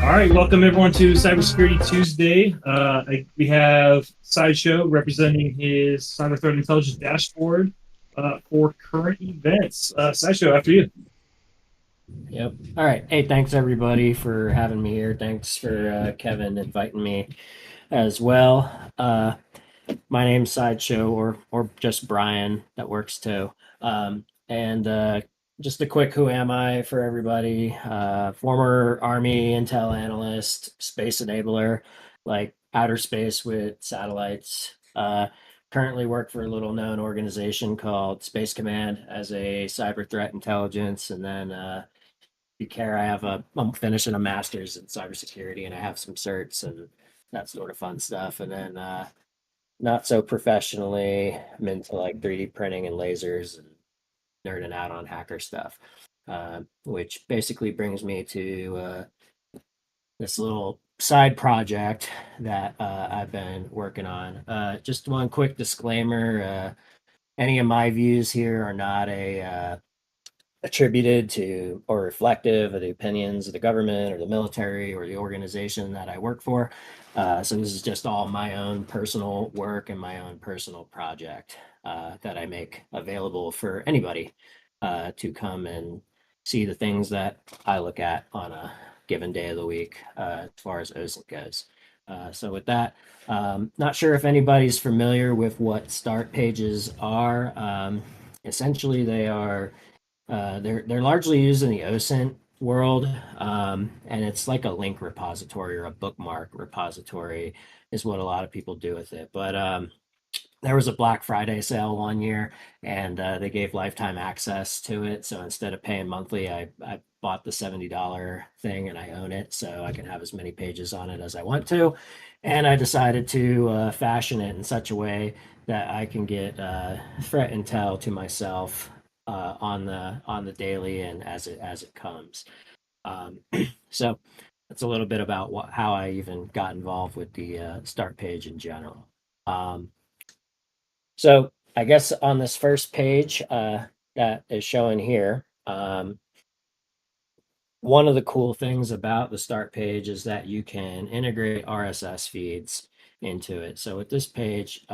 All right, welcome everyone to Cybersecurity Tuesday. We have Sideshow representing his cyber threat intelligence dashboard for current events. Sideshow, after you. Yep. All right. Hey, thanks everybody for having me here. Thanks for Kevin inviting me as well. My name's Sideshow, or just Brian that works too. And just a quick who am I for everybody? Former Army intel analyst, space enabler, like outer space with satellites. Currently work for a little known organization called Space Command as a cyber threat intelligence, and then you care, I'm finishing a master's in cybersecurity and I have some certs and that sort of fun stuff. And then not so professionally, I'm into like 3D printing and lasers and nerding out on hacker stuff, which basically brings me to this little side project that I've been working on. Just one quick disclaimer: any of my views here are not a attributed to or reflective of the opinions of the government or the military or the organization that I work for. So this is just all my own personal work and my own personal project that I make available for anybody to come and see the things that I look at on a given day of the week as far as OSINT goes. So with that, not sure if anybody's familiar with what start pages are. Essentially, they're largely used in the OSINT world, and it's like a link repository or a bookmark repository is what a lot of people do with it. But there was a Black Friday sale one year, and they gave lifetime access to it. So instead of paying monthly, I bought the $70 thing and I own it, so I can have as many pages on it as I want to. And I decided to fashion it in such a way that I can get threat intel to myself on the daily and as it comes. Um, so that's a little bit about how I even got involved with the start page in general. Um, so I guess on this first page that is showing here, one of the cool things about the start page is that you can integrate RSS feeds into it. So with this page,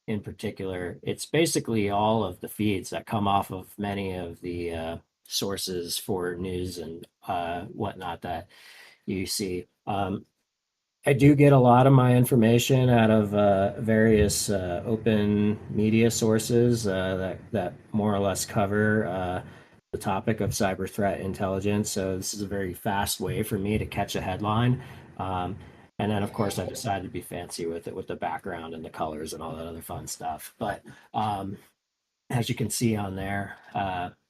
in particular, it's basically all of the feeds that come off of many of the sources for news and whatnot that you see. I do get a lot of my information out of various open media sources that more or less cover the topic of cyber threat intelligence. So this is a very fast way for me to catch a headline. Um, and then, of course, I decided to be fancy with it with the background and the colors and all that other fun stuff. But as you can see on there,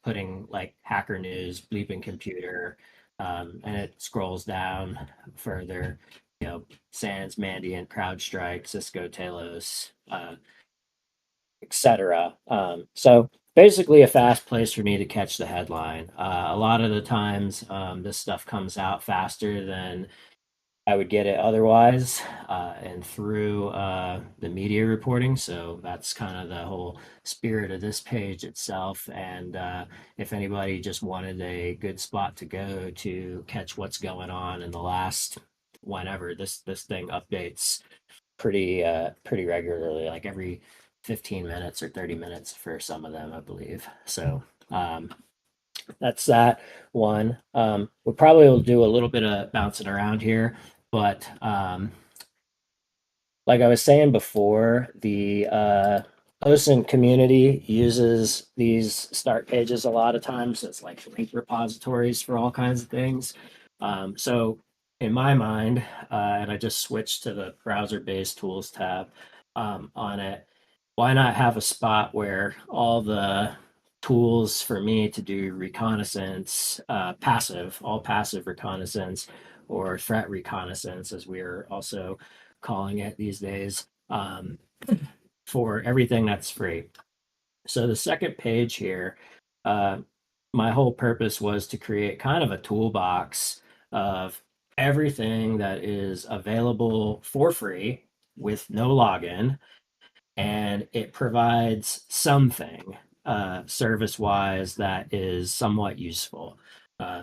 putting like hacker news, bleeping computer, and it scrolls down further, Sans, Mandiant, CrowdStrike, Cisco, Talos, etc. So basically a fast place for me to catch the headline. A lot of the times, this stuff comes out faster than I would get it otherwise, and through the media reporting. So that's kind of the whole spirit of this page itself. And if anybody just wanted a good spot to go to catch what's going on in the last whenever this thing updates pretty regularly, like every 15 minutes or 30 minutes for some of them, I believe. So um, that's that one. We probably will do a little bit of bouncing around here, but like I was saying before, the OSINT community uses these start pages a lot of times as like link repositories for all kinds of things. So in my mind, and I just switched to the browser-based tools tab on it, why not have a spot where all the tools for me to do reconnaissance, all passive reconnaissance, or threat reconnaissance, as we're also calling it these days, for everything that's free. So the second page here, uh, my whole purpose was to create kind of a toolbox of everything that is available for free with no login, and it provides something service wise that is somewhat useful.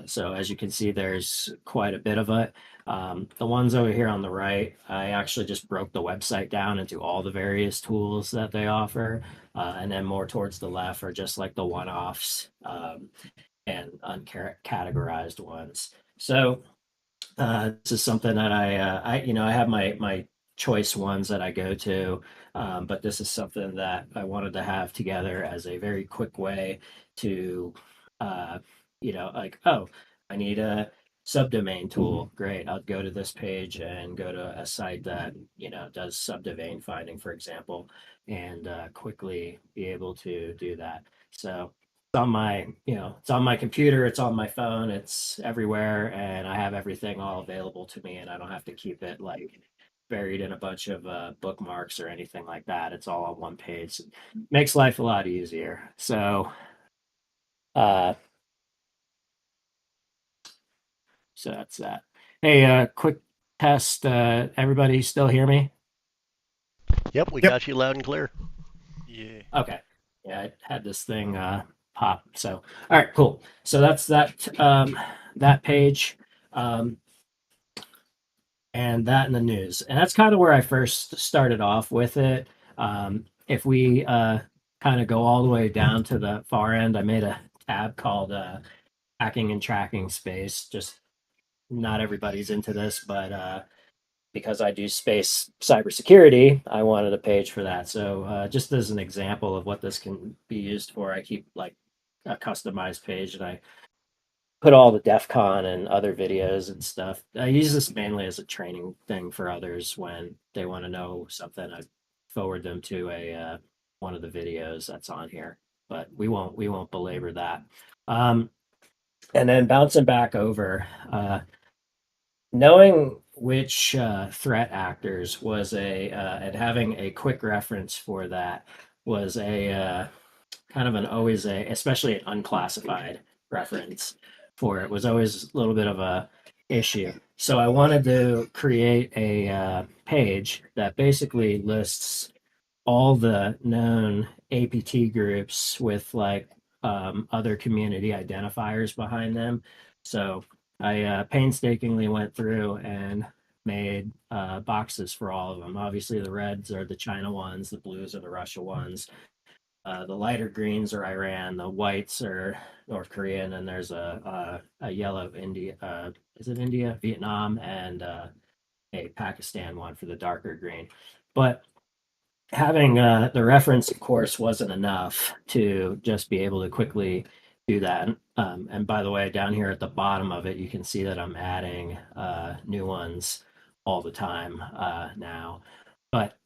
So as you can see, there's quite a bit of it. The ones over here on the right, I actually just broke the website down into all the various tools that they offer. And then more towards the left are just like the one-offs and uncategorized ones. So this is something that I have my choice ones that I go to, but this is something that I wanted to have together as a very quick way to, uh, like, oh, I need a subdomain tool. Great, I'll go to this page and go to a site that does subdomain finding, for example, and quickly be able to do that. So on my it's on my computer, it's on my phone, it's everywhere, and I have everything all available to me, and I don't have to keep it like buried in a bunch of bookmarks or anything like that. It's all on one page. It makes life a lot easier. Uh so that's that. Hey, quick test, everybody still hear me? Yep, we Yep. got you loud and clear. Yeah. Okay. Yeah, I had this thing pop. So all right, cool. So that's that page. Um and that in the news. And that's kind of where I first started off with it. If we kind of go all the way down to the far end, I made a tab called hacking and tracking space. Just not everybody's into this, but because I do space cybersecurity, I wanted a page for that. So just as an example of what this can be used for, I keep like a customized page, and I put all the DEF CON and other videos and stuff. I use this mainly as a training thing for others when they want to know something. I forward them to a one of the videos that's on here, but we won't belabor that. Um, and then bouncing back over, knowing which threat actors was and having a quick reference for that was a kind of an always a, especially an unclassified reference for it was always a little bit of a issue. So I wanted to create a page that basically lists all the known APT groups with like other community identifiers behind them. So I painstakingly went through and made boxes for all of them. Obviously, the reds are the China ones, the blues are the Russia ones, the lighter greens are Iran, the whites are North Korea, and then there's a yellow India. Is it India, Vietnam, and a Pakistan one for the darker green. But having the reference, of course, wasn't enough to just be able to quickly do that. And by the way, down here at the bottom of it, you can see that I'm adding new ones all the time now. But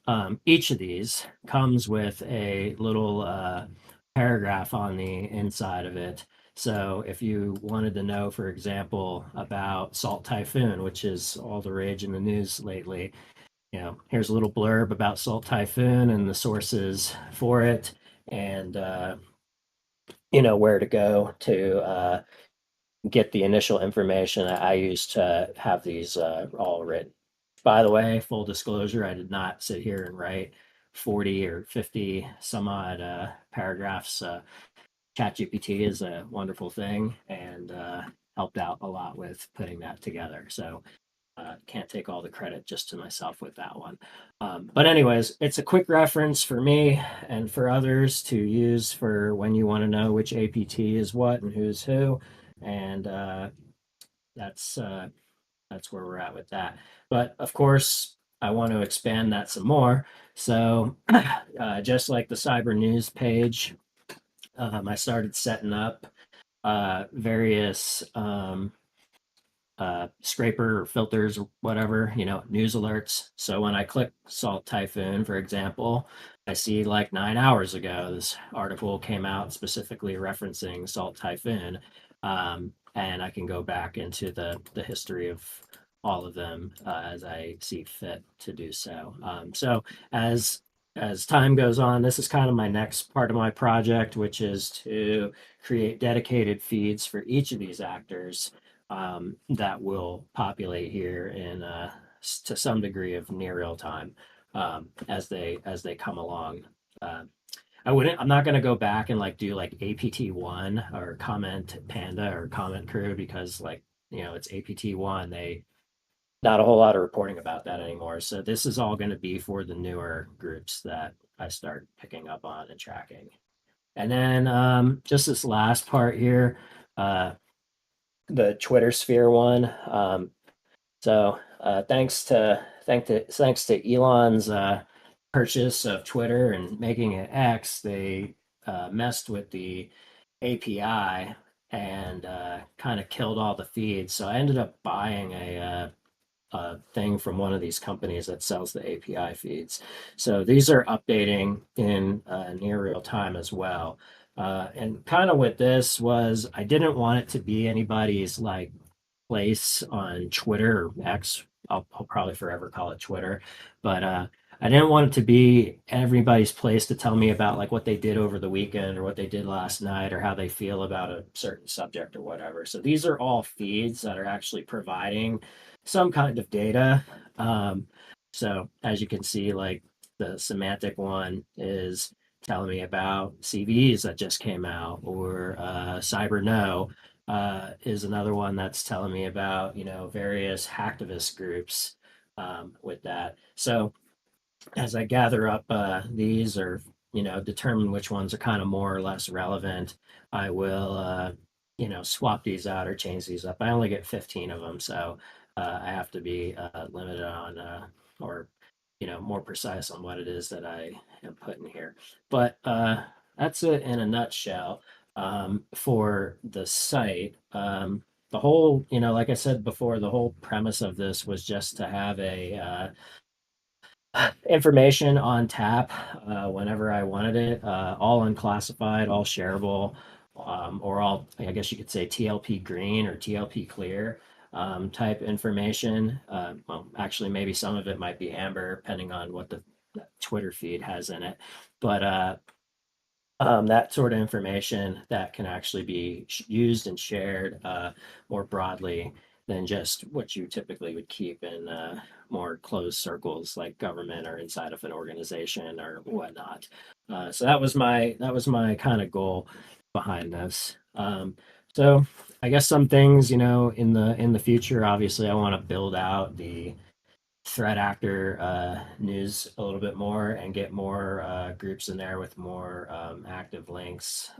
each of these comes with a little paragraph on the inside of it. So if you wanted to know, for example, about Salt Typhoon, which is all the rage in the news lately, here's a little blurb about Salt Typhoon and the sources for it, and where to go to get the initial information I used to have these all written. By the way, full disclosure, I did not sit here and write 40 or 50 some odd paragraphs. ChatGPT is a wonderful thing and helped out a lot with putting that together. So can't take all the credit just to myself with that one. But anyways, it's a quick reference for me and for others to use for when you want to know which APT is what and who's who. And that's where we're at with that. But of course, I want to expand that some more. So just like the cyber news page, I started setting up various scraper or filters or whatever, news alerts. So when I click Salt Typhoon, for example, I see like 9 hours ago, this article came out specifically referencing Salt Typhoon. And I can go back into the history of all of them as I see fit to do so. So as time goes on, this is kind of my next part of my project, which is to create dedicated feeds for each of these actors that will populate here in to some degree of near real time as they come along. Uh, I'm not gonna go back and like do like APT1 or Comment Panda or Comment Crew because like it's APT1. They not a whole lot of reporting about that anymore. So this is all going to be for the newer groups that I start picking up on and tracking. And then just this last part here, uh, the Twitter sphere one. So thanks to Elon's purchase of Twitter and making it X, they messed with the API and kind of killed all the feeds. So I ended up buying a thing from one of these companies that sells the API feeds. So these are updating in near real time as well. And kind of with this was I didn't want it to be anybody's like place on Twitter or X. I'll probably forever call it Twitter, but I didn't want it to be everybody's place to tell me about like what they did over the weekend or what they did last night or how they feel about a certain subject or whatever. So these are all feeds that are actually providing some kind of data. So as you can see, like the semantic one is telling me about CVs that just came out, or Cyber No is another one that's telling me about various hacktivist groups with that. So as I gather up these or determine which ones are kind of more or less relevant, I will swap these out or change these up. I only get 15 of them, so I have to be limited on or more precise on what it is that I am putting here. But that's it in a nutshell for the site. The whole, like I said before, the whole premise of this was just to have a information on tap whenever I wanted it, all unclassified, all shareable, or all, I guess you could say TLP green or TLP clear type information. Well, actually, maybe some of it might be amber, depending on what the Twitter feed has in it. But that sort of information that can actually be used and shared more broadly than just what you typically would keep in more closed circles like government or inside of an organization or whatnot. So that was my kind of goal behind this. So I guess some things, in the future, obviously, I want to build out the threat actor news a little bit more and get more groups in there with more active links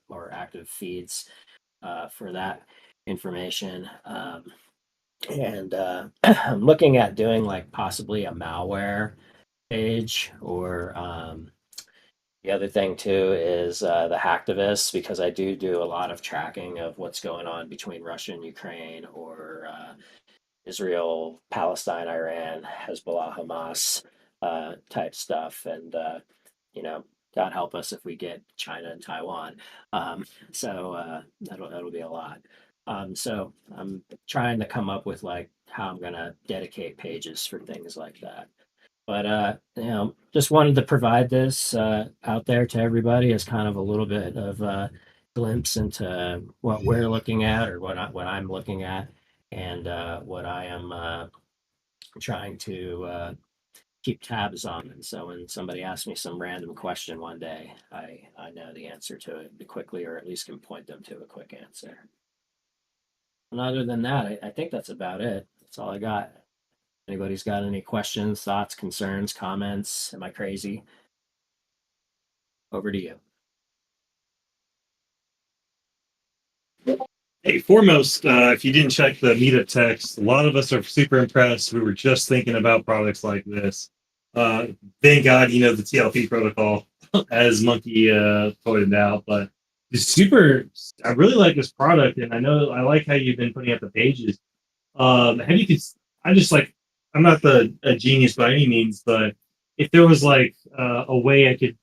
or active feeds for that information. And I'm looking at doing like possibly a malware page or the other thing too is the hacktivists because I do a lot of tracking of what's going on between Russia and Ukraine or Israel, Palestine, Iran, Hezbollah, Hamas type stuff. And, God help us if we get China and Taiwan. So that'll be a lot. So I'm trying to come up with like how I'm going to dedicate pages for things like that. But just wanted to provide this out there to everybody as kind of a little bit of a glimpse into what we're looking at or what I'm looking at and what I am trying to keep tabs on. And so when somebody asks me some random question one day, I know the answer to it quickly, or at least can point them to a quick answer. And other than that, I think that's about it. That's all I got. Anybody's got any questions, thoughts, concerns, comments? Am I crazy? Over to you. Hey, foremost, if you didn't check the meetup text, a lot of us are super impressed. We were just thinking about products like this. Thank God, the TLP protocol, as Monkey pointed out. But it's super. I really like this product, and I know I like how you've been putting up the pages. Have you? I just like. I'm not a genius by any means, but if there was like a way I could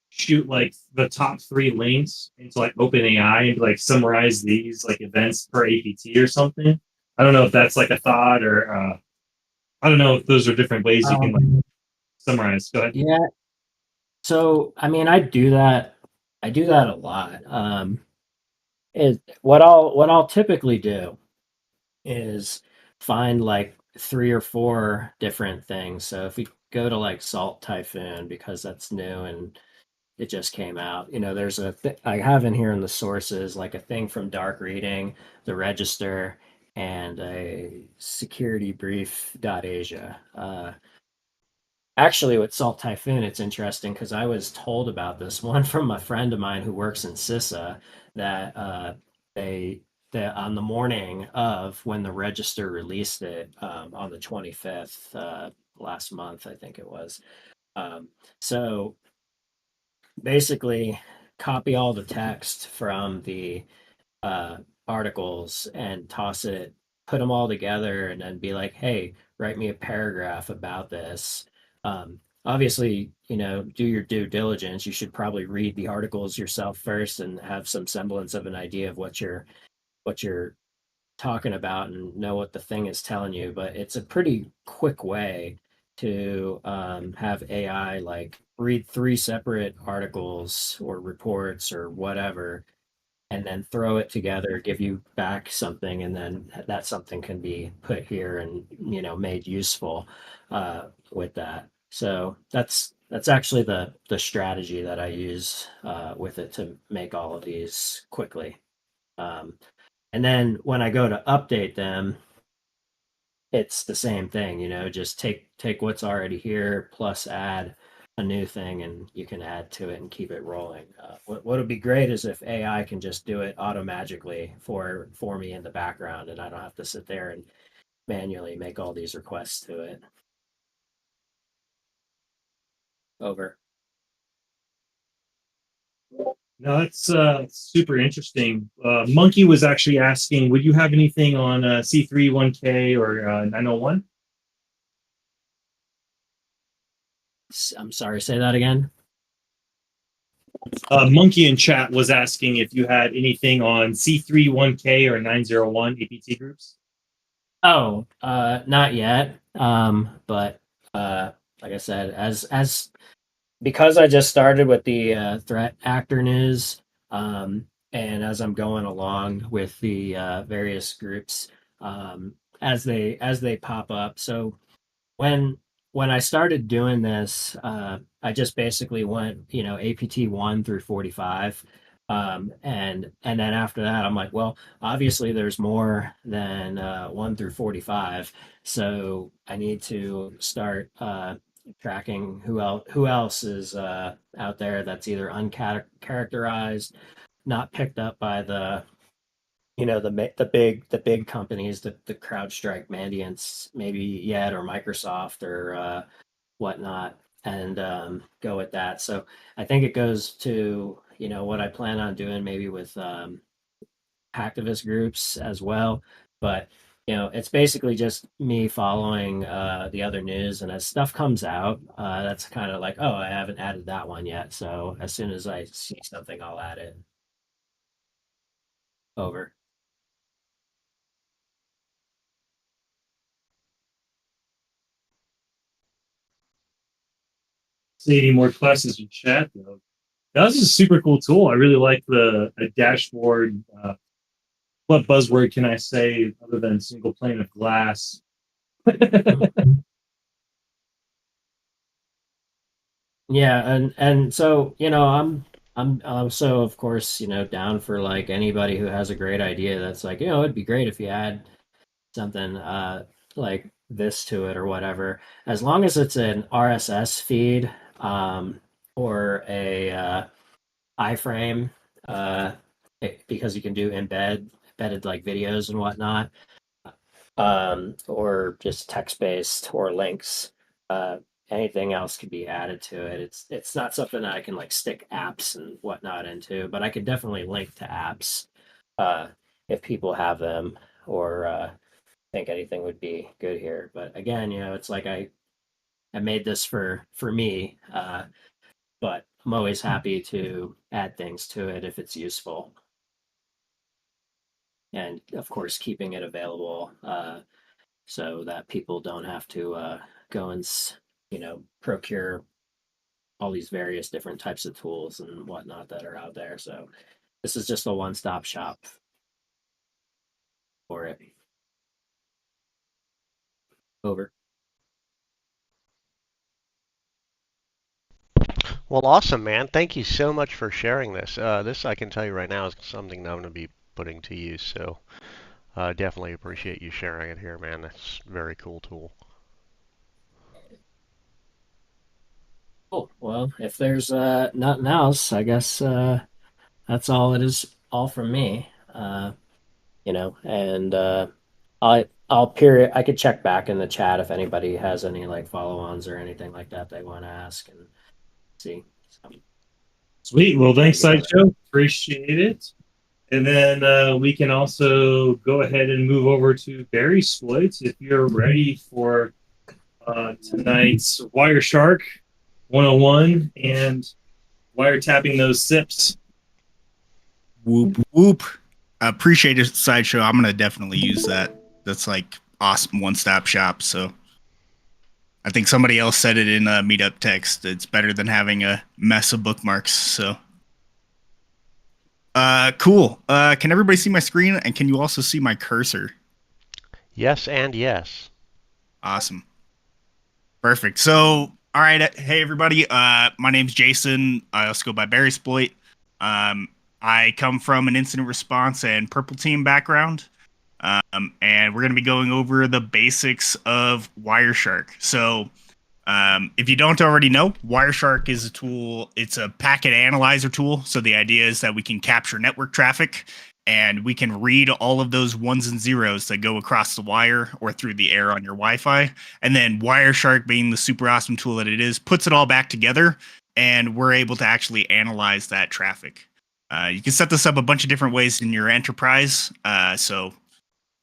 shoot like the top three links into like OpenAI and like summarize these like events per APT or something. I don't know if that's like a thought or I don't know if those are different ways you can like summarize. Go ahead. Yeah. So I mean, I do that. I do that a lot. Is what I'll typically do is find like three or four different things. So if we go to like Salt Typhoon because that's new and it just came out. There's I have in here in the sources like a thing from Dark Reading, the Register, and a security brief.asia. Actually, with Salt Typhoon, it's interesting because I was told about this one from a friend of mine who works in CISA that they that on the morning of when the Register released it on the 25th last month, I think it was. Um, so basically, copy all the text from the uh, articles and toss it, put them all together, and then be like, hey, write me a paragraph about this. Obviously, do your due diligence. You should probably read the articles yourself first and have some semblance of an idea of what you're talking about and know what the thing is telling you. But it's a pretty quick way to have AI like read three separate articles or reports or whatever, and then throw it together, give you back something, and then that something can be put here and made useful with that. So that's actually the strategy that I use with it to make all of these quickly. Um, and then when I go to update them, it's the same thing, just take what's already here plus add a new thing and you can add to it and keep it rolling. What would be great is if AI can just do it automagically for me in the background and I don't have to sit there and manually make all these requests to it. Over. No, that's super interesting. Monkey was actually asking, would you have anything on C31K or 901? I'm sorry, say that again. Monkey in chat was asking if you had anything on C31K or 901 APT groups. Oh, not yet. But like I said, as because I just started with the threat actor news, and as I'm going along with the various groups, as they pop up. So when when I started doing this, I just basically went, APT 1 through 45. And then after that, I'm like, well, obviously there's more than 1 through 45. So I need to start tracking who else is out there that's either uncharacterized, not picked up by the big companies, the CrowdStrike, Mandiant's maybe yet, or Microsoft, or whatnot, and go with that. So I think it goes to what I plan on doing maybe with hacktivist groups as well. But it's basically just me following the other news, and as stuff comes out, that's kind of like, oh, I haven't added that one yet. So as soon as I see something, I'll add it. Over. See any more questions in chat though? That was a super cool tool. I really like the a dashboard. What buzzword can I say other than single pane of glass? Yeah, and so I'm also, of course, down for like anybody who has a great idea that's like, it'd be great if you add something like this to it or whatever, as long as it's an RSS feed, or a iframe, uh because you can do embedded like videos and whatnot, or just text based or links. Uh, Anything else could be added to it. It's not something that I can like stick apps and whatnot into, but I could definitely link to apps uh, if people have them, or think anything would be good here. But again, it's like I made this for me, but I'm always happy to add things to it if it's useful, and of course keeping it available. So that people don't have to go and procure all these various different types of tools and whatnot that are out there. So this is just a one-stop shop for it. Over. Well, awesome, man. Thank you so much for sharing this. This, I can tell you right now, is something that I'm going to be putting to use. So definitely appreciate you sharing it here, man. That's a very cool tool. Cool. Well, if there's nothing else, I guess that's all it is. All from me. And I'll period. I could check back in the chat if anybody has any like follow-ons or anything like that they want to ask and see. So, Sweet. Well, thanks, thank you. Sideshow. Appreciate it. And then we can also go ahead and move over to Barry Splits if you're ready for tonight's WireShark 101 and wiretapping those SIPs. Whoop whoop. I appreciate it, Sideshow. I'm gonna definitely use that. That's like awesome one-stop shop. So I think somebody else said it in a meetup text. It's better than having a mess of bookmarks. So cool. Can everybody see my screen, and can you also see my cursor? Yes and yes. Awesome. Perfect. So all right, hey everybody. My name's Jason. I also go by Barrysploit. I come from an incident response and purple team background. And we're going to be going over the basics of WireShark. So if you don't already know, WireShark is a tool. It's a packet analyzer tool. So the idea is that we can capture network traffic and we can read all of those ones and zeros that go across the wire or through the air on your Wi-Fi. And then WireShark, being the super awesome tool that it is, puts it all back together and we're able to actually analyze that traffic. You can set this up a bunch of different ways in your enterprise. So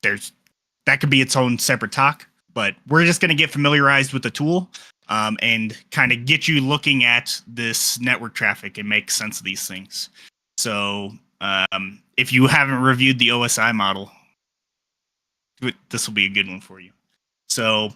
that could be its own separate talk, but we're just going to get familiarized with the tool and kind of get you looking at this network traffic and make sense of these things. So if you haven't reviewed the OSI model, this will be a good one for you. So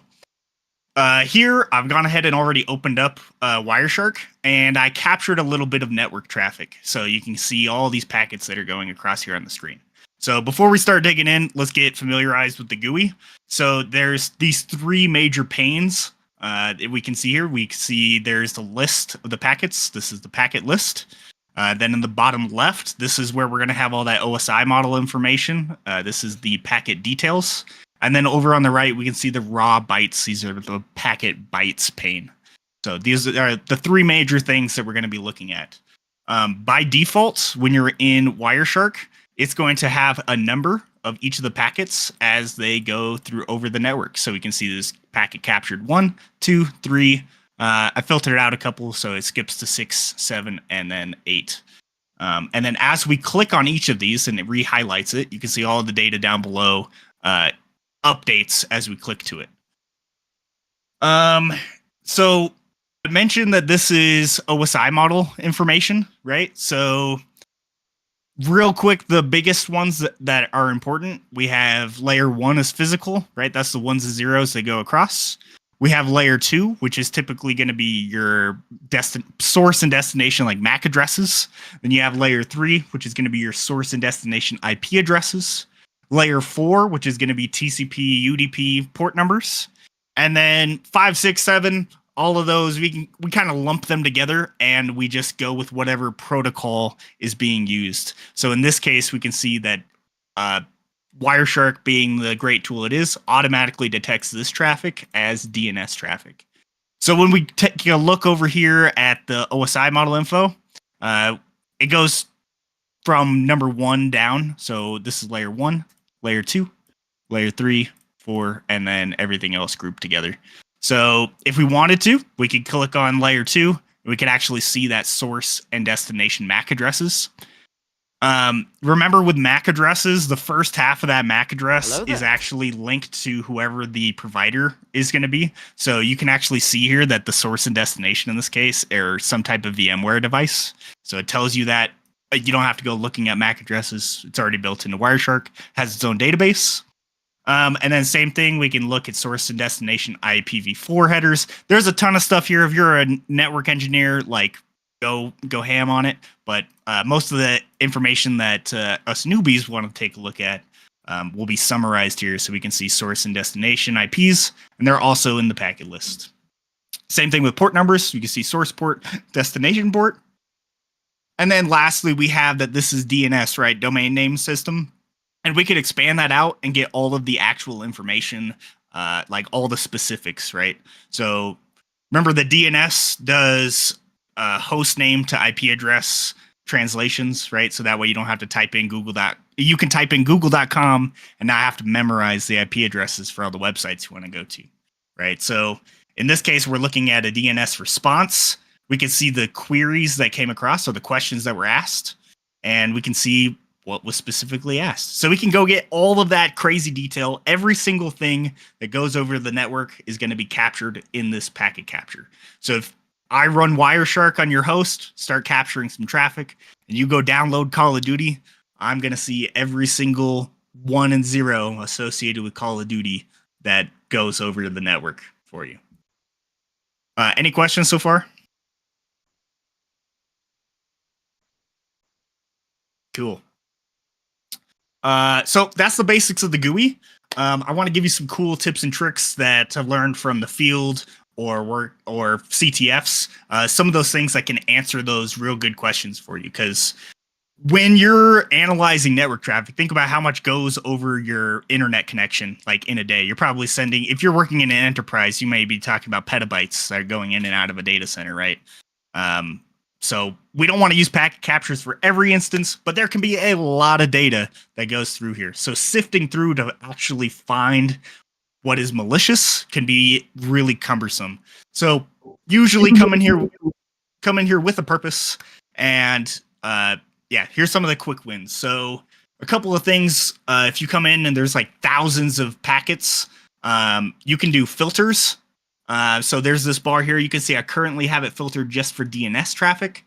here I've gone ahead and already opened up WireShark, and I captured a little bit of network traffic. So you can see all these packets that are going across here on the screen. So before we start digging in, let's get familiarized with the GUI. So there's these three major panes that we can see here. We see there's the list of the packets. This is the packet list. Then in the bottom left, this is where we're going to have all that OSI model information. This is the packet details. And then over on the right, we can see the raw bytes. These are the packet bytes pane. So these are the three major things that we're going to be looking at. By default, when you're in WireShark, it's going to have a number of each of the packets as they go through over the network. So we can see this packet captured 1, 2, 3. I filtered it out a couple, so it skips to 6, 7, and then 8. And then as we click on each of these and it re-highlights it, you can see all the data down below updates as we click to it. So I mentioned that this is OSI model information, right? So real quick, the biggest ones that are important, we have layer 1 is physical, right? That's the ones and zeros that go across. We have layer 2, which is typically going to be your source and destination, like MAC addresses. Then you have layer 3, which is going to be your source and destination IP addresses. Layer 4, which is going to be TCP, UDP port numbers. And then 5, 6, 7, all of those, we kind of lump them together and we just go with whatever protocol is being used. So in this case, we can see that WireShark, being the great tool it is, automatically detects this traffic as DNS traffic. So when we take a look over here at the OSI model info, it goes from number 1 down. So this is layer 1, layer 2, layer 3, 4, and then everything else grouped together. So if we wanted to, we could click on layer 2, and we could actually see that source and destination MAC addresses. Remember, with MAC addresses, the first half of that MAC address is actually linked to whoever the provider is going to be. So you can actually see here that the source and destination in this case are some type of VMware device. So it tells you that you don't have to go looking at MAC addresses. It's already built into WireShark, has its own database. And then same thing, we can look at source and destination IPv4 headers. There's a ton of stuff here. If you're a network engineer, like go ham on it. But most of the information that us newbies want to take a look at will be summarized here, so we can see source and destination IPs, and they're also in the packet list. Same thing with port numbers. You can see source port, destination port. And then lastly, we have that this is DNS, right? Domain name system. And we could expand that out and get all of the actual information, like all the specifics, right? So remember the DNS does host name to IP address translations, right? So that way you don't have to type in you can type in google.com and not have to memorize the IP addresses for all the websites you want to go to, right? So in this case, we're looking at a DNS response. We can see the queries that came across, or the questions that were asked, and we can see what was specifically asked. So we can go get all of that crazy detail. Every single thing that goes over the network is going to be captured in this packet capture. So if I run WireShark on your host, start capturing some traffic, and you go download Call of Duty, I'm going to see every single 1 and 0 associated with Call of Duty that goes over to the network for you. Any questions so far? Cool. So that's the basics of the GUI. I want to give you some cool tips and tricks that I've learned from the field or CTFs. Some of those things that can answer those real good questions for you. Because when you're analyzing network traffic, think about how much goes over your internet connection, like in a day. You're probably sending, if you're working in an enterprise, you may be talking about petabytes that are going in and out of a data center, right? So we don't want to use packet captures for every instance, but there can be a lot of data that goes through here. So sifting through to actually find what is malicious can be really cumbersome. So usually come in here with a purpose. And yeah, here's some of the quick wins. So a couple of things, if you come in and there's like thousands of packets, you can do filters. So there's this bar here. You can see I currently have it filtered just for DNS traffic.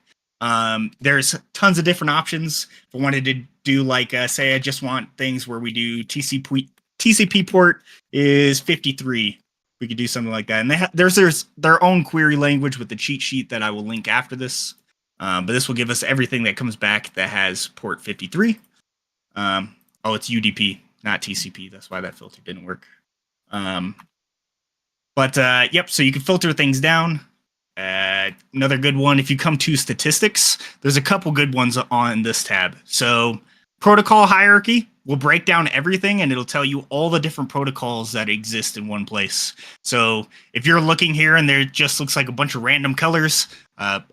There's tons of different options. If I wanted to do like, say I just want things where we do TCP port is 53. We could do something like that. And there's their own query language with the cheat sheet that I will link after this. But this will give us everything that comes back that has port 53. Oh, it's UDP, not TCP. That's why that filter didn't work. Yep, so you can filter things down. Another good one, if you come to statistics, there's a couple good ones on this tab. So protocol hierarchy will break down everything, and it'll tell you all the different protocols that exist in one place. So if you're looking here and there just looks like a bunch of random colors,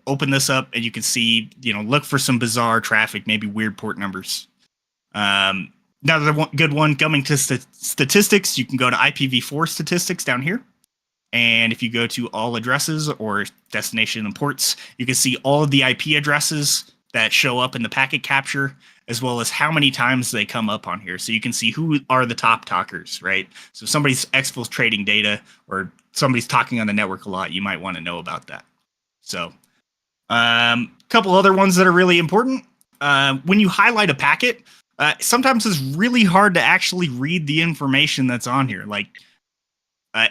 open this up and you can see, look for some bizarre traffic, maybe weird port numbers. Another good one, coming to statistics, you can go to IPv4 statistics down here. And if you go to all addresses or destination and ports, you can see all of the IP addresses that show up in the packet capture, as well as how many times they come up on here. So you can see who are the top talkers, right? So if somebody's exfiltrating data or somebody's talking on the network a lot, you might want to know about that. So a couple other ones that are really important. When you highlight a packet, sometimes it's really hard to actually read the information that's on here. Like,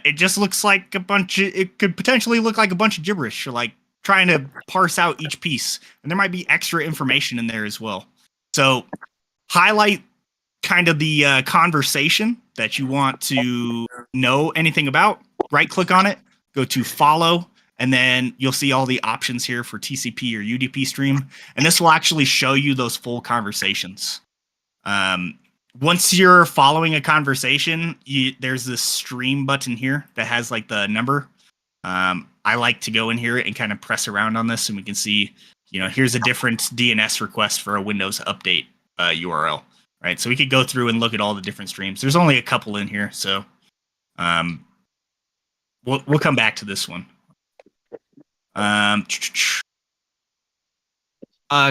it just looks like it could potentially look like a bunch of gibberish, or like trying to parse out each piece. And there might be extra information in there as well. So highlight kind of the conversation that you want to know anything about. Right click on it, go to follow, and then you'll see all the options here for TCP or UDP stream. And this will actually show you those full conversations. Once you're following a conversation, there's this stream button here that has like the number. I like to go in here and kind of press around on this, and we can see, here's a different DNS request for a Windows update URL, right? So we could go through and look at all the different streams. There's only a couple in here, so we'll come back to this one. A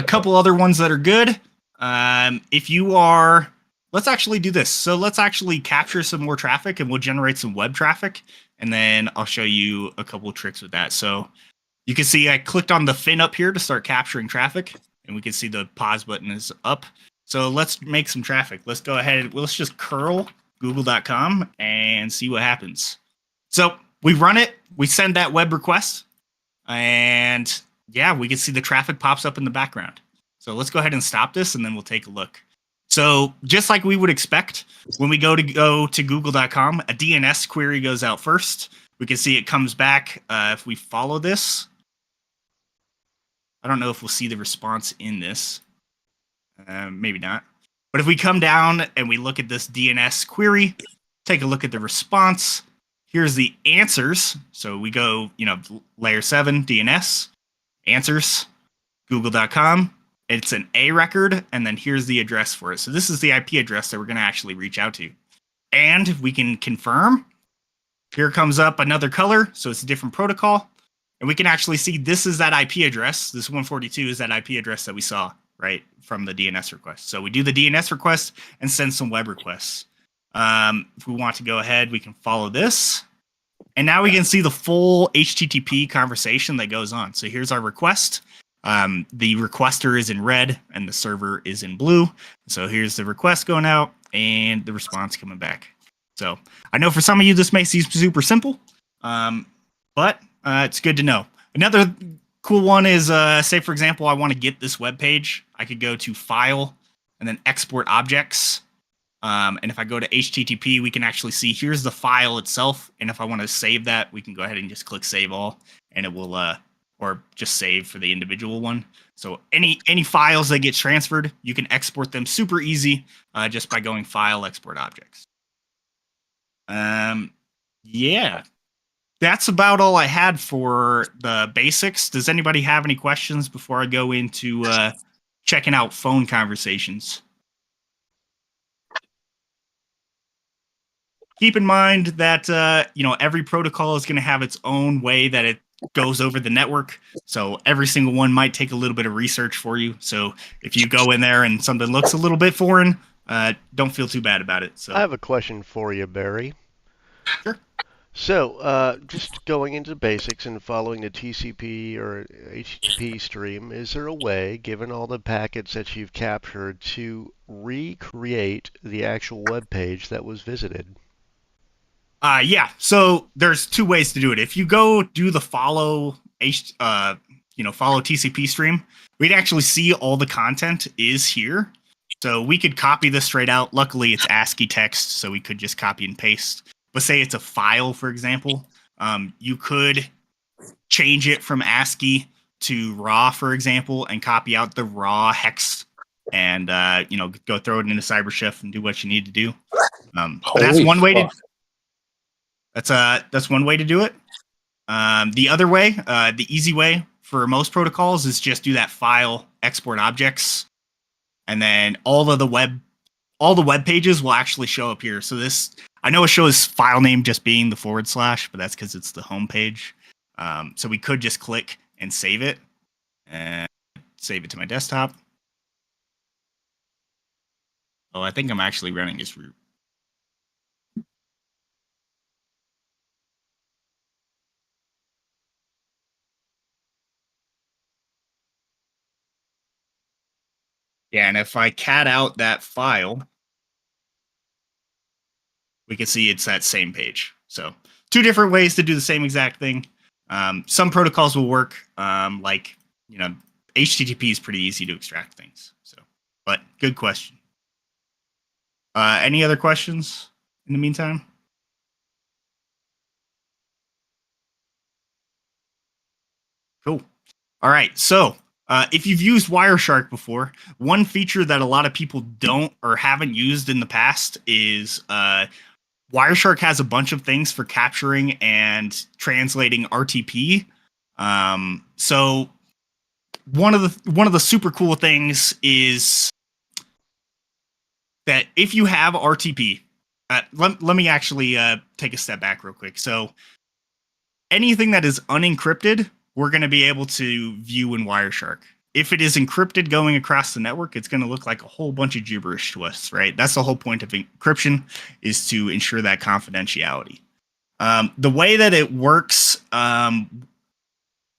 couple other ones that are good. If you are, let's actually do this. So let's actually capture some more traffic, and we'll generate some web traffic, and then I'll show you a couple of tricks with that. So you can see I clicked on the fin up here to start capturing traffic, and we can see the pause button is up. So let's make some traffic. Let's go ahead. Let's just curl google.com and see what happens. So we run it. We send that web request, and yeah, we can see the traffic pops up in the background. So let's go ahead and stop this, and then we'll take a look. So just like we would expect, when we go to google.com, a DNS query goes out first. we can see it comes back if we follow this. I don't know if we'll see the response in this. Maybe not. But if we come down and we look at this DNS query, take a look at the response. Here's the answers. So we go, layer 7 DNS, answers, google.com. It's an A record, and then here's the address for it. So this is the IP address that we're going to actually reach out to. And we can confirm. Here comes up another color, so it's a different protocol. And we can actually see this is that IP address. This 142 is that IP address that we saw, right, from the DNS request. So we do the DNS request and send some web requests. If we want to go ahead, we can follow this. And now we can see the full HTTP conversation that goes on. So here's our request. The requester is in red and the server is in blue. So here's the request going out and the response coming back. So I know for some of you this may seem super simple, but it's good to know. Another cool one is, say for example, I want to get this web page. I could go to File and then Export Objects. And if I go to HTTP, we can actually see here's the file itself. And if I want to save that, we can go ahead and just click Save All, and it will, or just save for the individual one. So any files that get transferred, you can export them super easy just by going File, Export Objects. Yeah, that's about all I had for the basics. Does anybody have any questions before I go into checking out phone conversations? Keep in mind that every protocol is going to have its own way that it goes over the network. So every single one might take a little bit of research for you. So if you go in there and something looks a little bit foreign, don't feel too bad about it. So I have a question for you, Barry. Sure. So, just going into basics and following the TCP or HTTP stream, is there a way, given all the packets that you've captured, to recreate the actual web page that was visited? Yeah. So there's two ways to do it. If you go do the follow TCP stream, we'd actually see all the content is here. So we could copy this straight out. Luckily, it's ASCII text, so we could just copy and paste. But say it's a file, for example, you could change it from ASCII to RAW, for example, and copy out the RAW hex and go throw it into Cybersec and do what you need to do. But that's one way to. That's one way to do it. The other way, the easy way for most protocols is just do that file, export objects, and then all the web pages will actually show up here. So this, I know it shows file name just being the /, but that's because it's the home page. So we could just click and save it to my desktop. Oh, I think I'm actually running this route. Yeah, and if I cat out that file, we can see it's that same page. So two different ways to do the same exact thing. Some protocols will work, HTTP is pretty easy to extract things. So, but good question. Any other questions in the meantime? Cool. All right, so if you've used WireShark before, one feature that a lot of people don't or haven't used in the past is WireShark has a bunch of things for capturing and translating RTP. So one of the super cool things is that if you have RTP, let me actually take a step back real quick. So anything that is unencrypted, we're going to be able to view in WireShark. If it is encrypted going across the network, it's going to look like a whole bunch of gibberish to us, right? That's the whole point of encryption, is to ensure that confidentiality. The way that it works,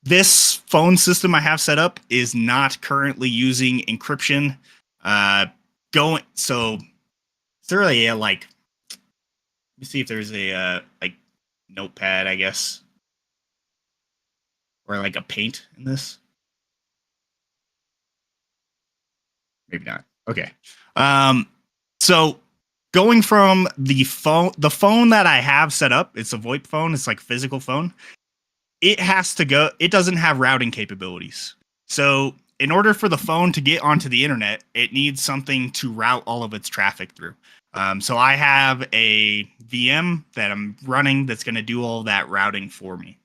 this phone system I have set up is not currently using encryption. So is there a let me see if there's a notepad, I guess, or like a paint in this. Maybe not. Okay. So going from the phone that I have set up, it's a VoIP phone, it's like a physical phone. It has to go, it doesn't have routing capabilities. So in order for the phone to get onto the internet, it needs something to route all of its traffic through. So I have a VM that I'm running that's going to do all that routing for me.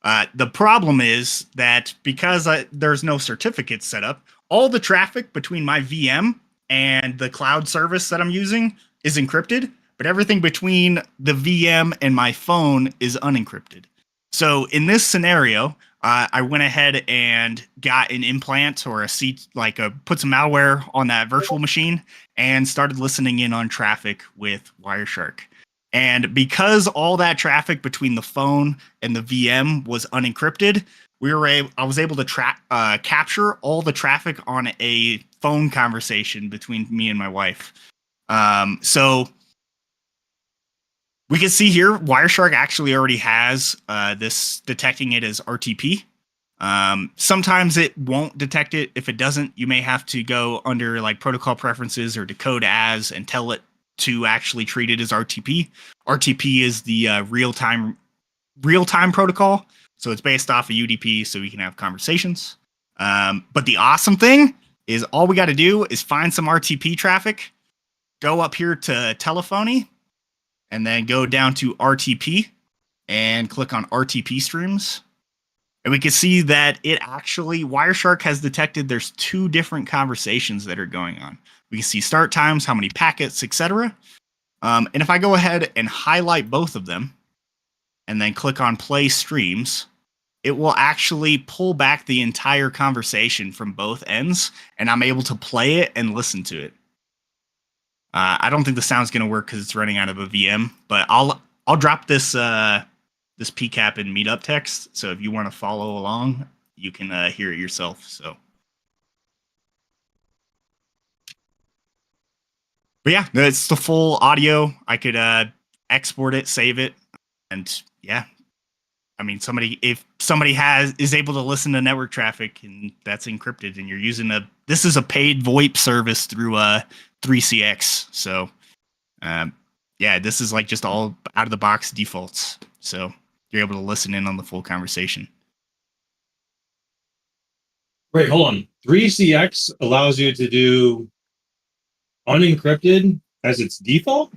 The problem is that because there's no certificates set up, all the traffic between my VM and the cloud service that I'm using is encrypted, but everything between the VM and my phone is unencrypted. So in this scenario, I went ahead and got an implant or put some malware on that virtual machine and started listening in on traffic with WireShark. And because all that traffic between the phone and the VM was unencrypted, I was able to capture all the traffic on a phone conversation between me and my wife. So we can see here, WireShark actually already has this detecting it as RTP. Sometimes it won't detect it. If it doesn't, you may have to go under like protocol preferences or decode as and tell it to actually treat it as RTP. RTP is the real-time protocol. So it's based off of UDP so we can have conversations. But the awesome thing is all we got to do is find some RTP traffic, go up here to telephony, and then go down to RTP and click on RTP streams. And we can see that WireShark has detected there's two different conversations that are going on. We can see start times, how many packets, etc. And if I go ahead and highlight both of them and then click on play streams, it will actually pull back the entire conversation from both ends, and I'm able to play it and listen to it. I don't think the sound's going to work because it's running out of a VM, but I'll drop this PCAP in meetup text. So if you want to follow along, you can hear it yourself. So, but yeah, it's the full audio. I could export it, save it, and yeah. I mean, if somebody is able to listen to network traffic and that's encrypted, and you're using this is a paid VoIP service through 3CX. So, yeah, this is like just all out of the box defaults. So you're able to listen in on the full conversation. Wait, hold on. 3CX allows you to do unencrypted as its default?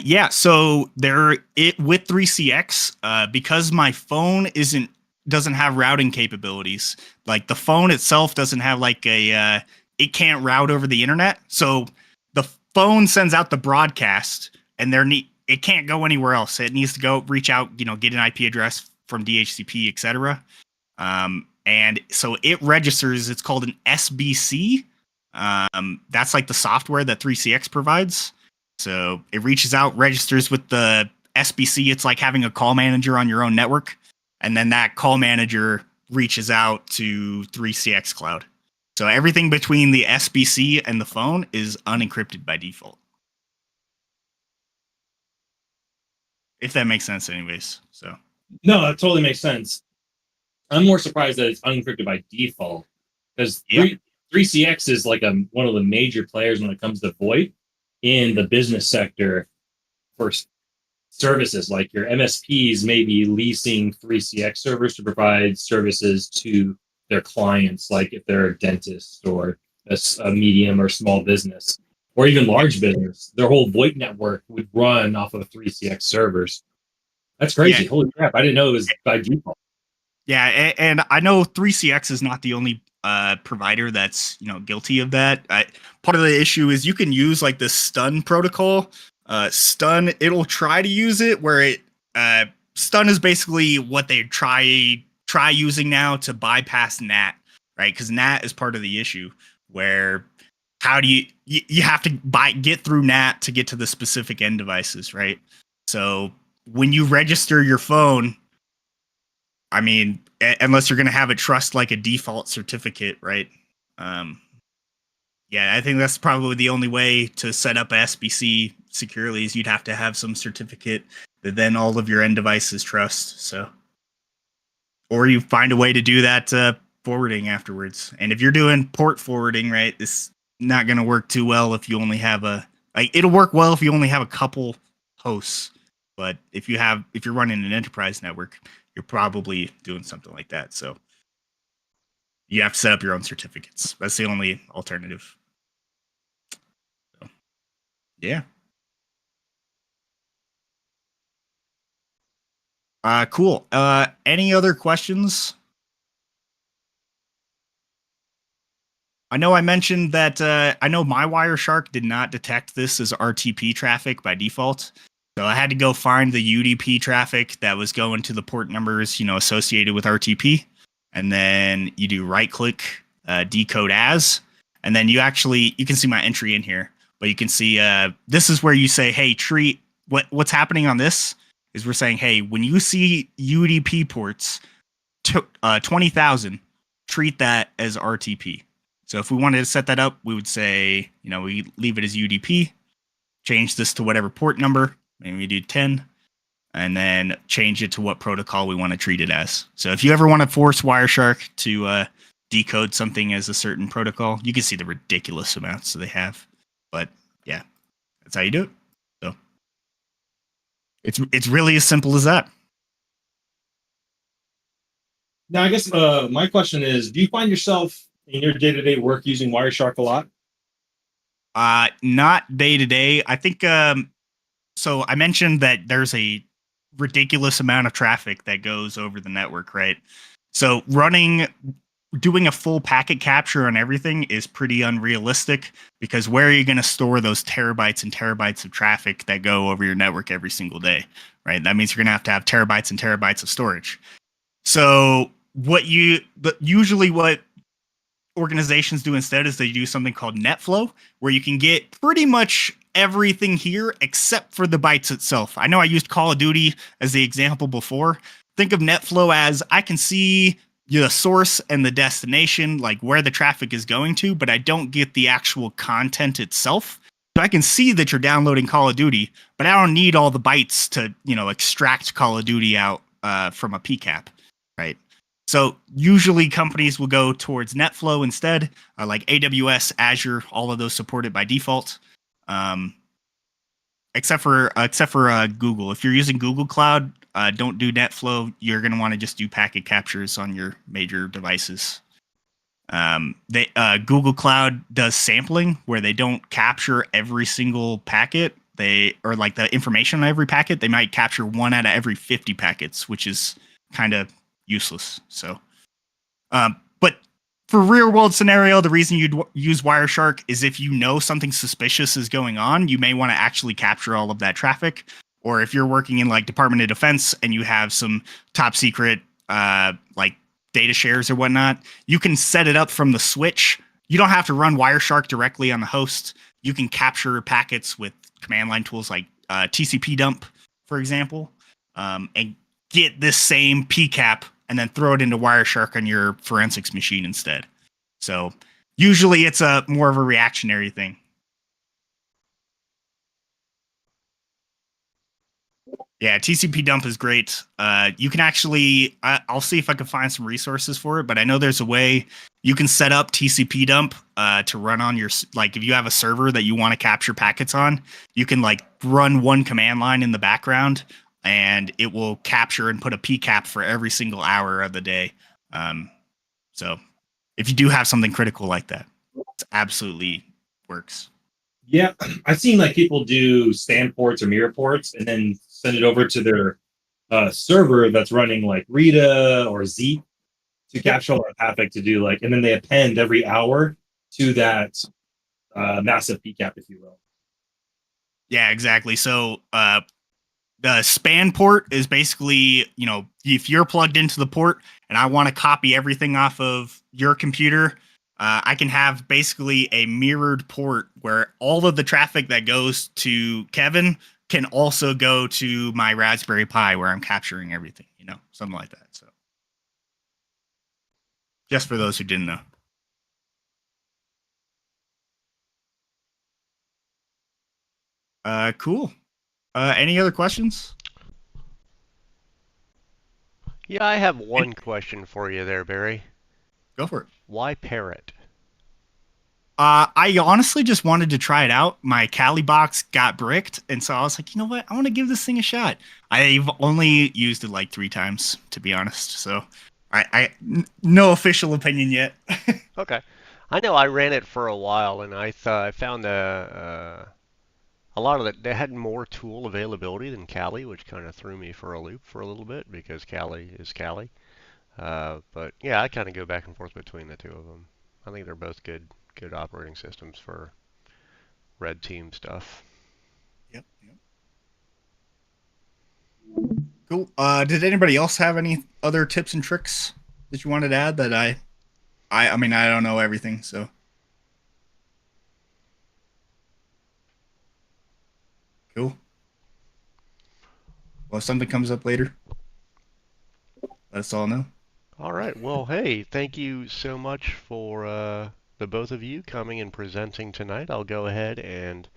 Yeah, so with 3CX, because my phone doesn't have routing capabilities. Like the phone itself doesn't have it can't route over the internet. So the phone sends out the broadcast, and it can't go anywhere else. It needs to go reach out, get an IP address from DHCP, etc. And so it registers. It's called an SBC. That's like the software that 3CX provides. So it reaches out, registers with the SBC. It's like having a call manager on your own network. And then that call manager reaches out to 3CX Cloud. So everything between the SBC and the phone is unencrypted by default. If that makes sense anyways. So no, that totally makes sense. I'm more surprised that it's unencrypted by default, because 3CX is like one of the major players when it comes to VoIP in the business sector for services. Like your MSPs may be leasing 3CX servers to provide services to their clients, like if they're a dentist or a medium or small business, or even large business. Their whole VoIP network would run off of 3CX servers. That's crazy. Yeah. Holy crap. I didn't know it was by default. Yeah, and I know 3CX is not the only provider that's guilty of that. Part of the issue is you can use like the stun protocol. Stun, it'll try to use it where stun is basically what they try using now to bypass NAT, right? Because NAT is part of the issue where how do you have to get through NAT to get to the specific end devices, right? So when you register your phone, I mean, unless you're going to have it trust like a default certificate, right? Yeah, I think that's probably the only way to set up a SBC securely is you'd have to have some certificate that then all of your end devices trust. So, or you find a way to do that forwarding afterwards. And if you're doing port forwarding, right, it's not going to work too well if you only have a Like it'll work well if you only have a couple hosts, but if you're running an enterprise network, you're probably doing something like that. So you have to set up your own certificates. That's the only alternative. So, yeah. Cool. Any other questions? I know I mentioned that I know my WireShark did not detect this as RTP traffic by default. So I had to go find the UDP traffic that was going to the port numbers, associated with RTP. And then you do right click, decode as, and then you can see my entry in here, but you can see this is where you say, hey, treat what's happening on this is we're saying, hey, when you see UDP ports 20,000, treat that as RTP. So if we wanted to set that up, we would say, we leave it as UDP, change this to whatever port number, maybe we do 10, and then change it to what protocol we want to treat it as. So if you ever want to force WireShark to decode something as a certain protocol, you can see the ridiculous amounts that they have. But yeah, that's how you do it. So it's really as simple as that. Now, I guess my question is, do you find yourself in your day-to-day work using WireShark a lot? Not day to day. I think so I mentioned that there's a ridiculous amount of traffic that goes over the network, right? So doing a full packet capture on everything is pretty unrealistic because where are you going to store those terabytes and terabytes of traffic that go over your network every single day, right? That means you're going to have terabytes and terabytes of storage. So usually what organizations do instead is they do something called NetFlow, where you can get pretty much everything here except for the bytes itself. I know I used Call of Duty as the example before. Think of NetFlow as I can see the source and the destination, like where the traffic is going to, but I don't get the actual content itself. So I can see that you're downloading Call of Duty, but I don't need all the bytes to, extract Call of Duty out from a PCAP, right? So usually companies will go towards NetFlow instead, like AWS, Azure, all of those supported by default, except for Google. If you're using Google Cloud, don't do NetFlow. You're going to want to just do packet captures on your major devices. Google Cloud does sampling where they don't capture every single packet. Or like the information on every packet. They might capture 1 out of every 50 packets, which is kind of useless. So, but for real world scenario, the reason you'd use WireShark is if you know something suspicious is going on, you may want to actually capture all of that traffic. Or if you're working in like Department of Defense and you have some top secret like data shares or whatnot, you can set it up from the switch. You don't have to run WireShark directly on the host. You can capture packets with command line tools like TCP dump, for example, and get this same PCAP and then throw it into WireShark on your forensics machine instead. So usually it's a more of a reactionary thing. Yeah, TCP dump is great. You can actually, I'll see if I can find some resources for it, but I know there's a way you can set up TCP dump to run on your, like if you have a server that you want to capture packets on, you can like run one command line in the background and it will capture and put a PCAP for every single hour of the day. So if you do have something critical like that, it absolutely works. Yeah, I've seen like people do stand ports or mirror ports and then send it over to their server that's running like Rita or Zeek to capture all that traffic to do like, and then they append every hour to that massive PCAP, if you will. Yeah, exactly. So the span port is basically, if you're plugged into the port and I want to copy everything off of your computer, I can have basically a mirrored port where all of the traffic that goes to Kevin can also go to my Raspberry Pi where I'm capturing everything, something like that. So just for those who didn't know. Cool. Any other questions? Yeah, I have one question for you there, Barry. Go for it. Why Parrot? I honestly just wanted to try it out. My Kali box got bricked, and so I was like, you know what? I want to give this thing a shot. I've only used it like 3 times, to be honest. So, no official opinion yet. Okay. I know I ran it for a while, and I thought I found a lot of it. They had more tool availability than Kali, which kind of threw me for a loop for a little bit because Kali is Kali. But yeah, I kind of go back and forth between the two of them. I think they're both good operating systems for red team stuff. Yep. Cool. Did anybody else have any other tips and tricks that you wanted to add? That I mean, I don't know everything, so cool. Well, if something comes up later, let us all know. All right. Well, hey, thank you so much for the both of you coming and presenting tonight. I'll go ahead and